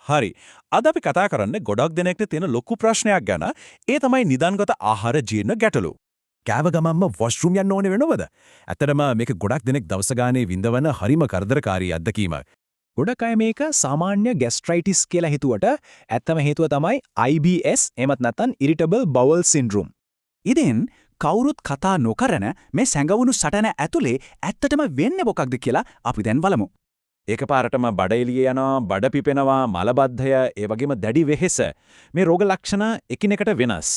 හරි. අද අපි කතා කරන්නේ ගොඩක් දෙනෙක්ට තියෙන ලොකු ප්‍රශ්නයක් ගැන. ඒ තමයි නිදාන්ගත ආහාර ජීර්ණ ගැටලු. කෑව ගමන්ම වොෂ්රූම් යන්න ඕනේ වෙනවද? ඇත්තටම මේක ගොඩක් දෙනෙක් දවස ගානේ විඳවන හරිම කරදරකාරී අත්දැකීමක්. ගොඩක් අය මේක සාමාන්‍ය ગેස්ට්‍රයිටිස් කියලා හිතුවට ඇත්තම හේතුව තමයි IBS එහෙමත් නැත්නම් ඉරිටබල් බවල් සින්ඩ්‍රෝම්. ඉතින් කවුරුත් කතා නොකරන මේ සැඟවුණු සටන ඇතුලේ ඇත්තටම වෙන්නේ මොකක්ද කියලා අපි දැන් බලමු. ඒකපාරටම බඩ එළිය යනවා, බඩ පිපෙනවා, මලබද්ධය, ඒ වගේම දැඩි වෙහෙස. මේ රෝග ලක්ෂණ එකිනෙකට වෙනස්.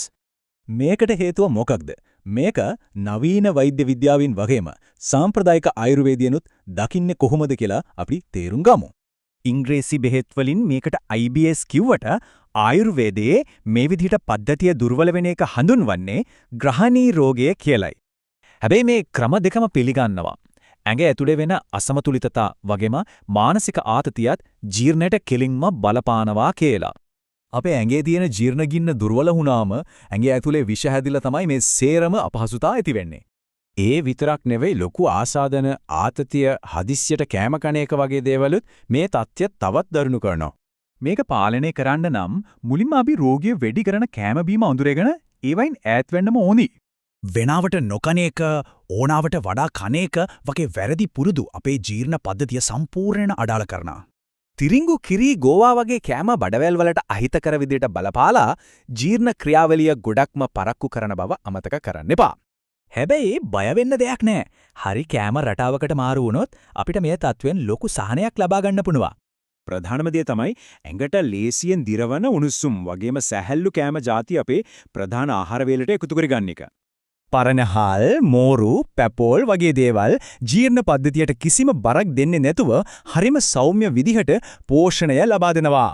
මේකට හේතුව මොකක්ද? මේක නවීන වෛද්‍ය විද්‍යාවෙන් වගේම සාම්ප්‍රදායික ආයුර්වේදයනුත් දකින්නේ කොහොමද කියලා අපි තේරුම් ගමු. ඉංග්‍රීසි බෙහෙත් වලින් මේකට IBS කිව්වට ආයුර්වේදයේ මේ විදිහට පද්ධතිය දුර්වල වෙන එක හඳුන්වන්නේ ග්‍රහණී රෝගය කියලයි. හැබැයි මේ ක්‍රම දෙකම පිළිගන්නවා. ඇඟ ඇතුලේ වෙන අසමතුලිතතා වගේම මානසික ආතතියත් ජීර්ණයට කෙලින්ම බලපානවා කියලා. අපේ ඇඟේ තියෙන ජීර්ණ ගින්න දුර්වල වුණාම ඇඟේ ඇතුලේ විෂ හැදිලා තමයි මේ සේරම අපහසුතාව ඇති වෙන්නේ. ඒ විතරක් නෙවෙයි ලොකු ආසාදන ආතතිය හදිස්සියට කැම කණ එක වගේ දේවලුත් මේ තත්ත්වය තවත් දරුණු කරනවා. මේක පාලනය කරන්න නම් මුලින්ම අපි රෝගිය වෙඩි කරන කැම බීම අඳුරගෙන ඒවයින් ඈත් වෙන්නම ඕනි. වෙනාවට නොකන එක ඕනාවට වඩා කන එක වගේ වැරදි පුරුදු අපේ ජීර්ණ පද්ධතිය සම්පූර්ණයෙන් අඩාල කරනවා. තිරිංගු කිරි ගෝවා වගේ කෑම බඩවැල් වලට අහිතකර විදිහට බලපාලා ජීර්ණ ක්‍රියාවලිය ගොඩක්ම පරක්කු කරන බව අමතක කරන්න එපා. හැබැයි බය වෙන්න දෙයක් නැහැ. හරි කෑම රටාවකට මාරු වුණොත් අපිට මේ තත්වෙන් ලොකු සහනයක් ලබා ගන්න පුළුවන්. ප්‍රධානම දේ තමයි ඇඟට ලේසියෙන් දිරවන උණුසුම් වගේම සැහැල්ලු කෑම ಜಾති අපේ ප්‍රධාන ආහාර වේලට එකතු කරගන්න එක. පරණහල්, මෝරු, පැපෝල් වගේ දේවල් ජීර්ණ පද්ධතියට කිසිම බරක් දෙන්නේ නැතුව හරිම සෞම්‍ය විදිහට පෝෂණය ලබා දෙනවා.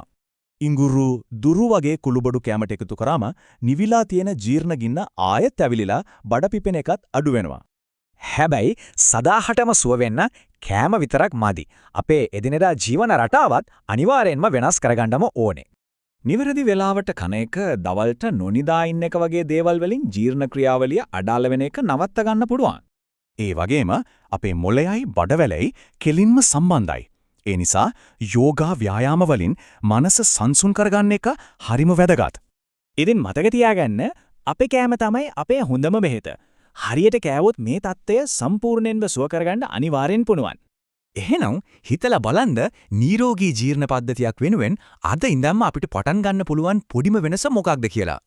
ඉඟුරු, දුරු වගේ කුළුබඩු කැමට එකතු කරාම නිවිලා තියෙන ජීර්ණ ගින්න ආයෙත් ඇවිලිලා බඩ පිපෙන එකත් අඩු වෙනවා. හැබැයි සදාහටම සුව වෙන්න කෑම විතරක් මදි. අපේ එදිනෙදා ජීවන රටාවත් අනිවාර්යෙන්ම වෙනස් කරගන්නම ඕනේ. නිවැරදි වෙලාවට කන එක, දවල්ට නොනිදා ඉන්න එක වගේ දේවල් වලින් ජීර්ණ ක්‍රියාවලිය අඩාල වෙන එක නවත්ත ගන්න පුළුවන්. ඒ වගේම අපේ මොළයයි බඩවැලයි කෙලින්ම සම්බන්ධයි. ඒ නිසා යෝගා ව්‍යායාම වලින් මනස සංසුන් කරගන්න එක හරිම වැදගත්. ඉතින් මතක තියාගන්න අපේ කෑම තමයි අපේ හොඳම බෙහෙත. හරියට කෑවොත් මේ தত্ত্বය සම්පූර්ණයෙන්ම සුව කරගන්න අනිවාර්යෙන් පුළුවන්. එහෙනම් හිතලා බලන්න නිරෝගී ජීර්ණ පද්ධතියක් වෙනුවෙන් අද ඉඳන්ම අපිට පටන් ගන්න පුළුවන් පොඩිම වෙනස මොකක්ද කියලා.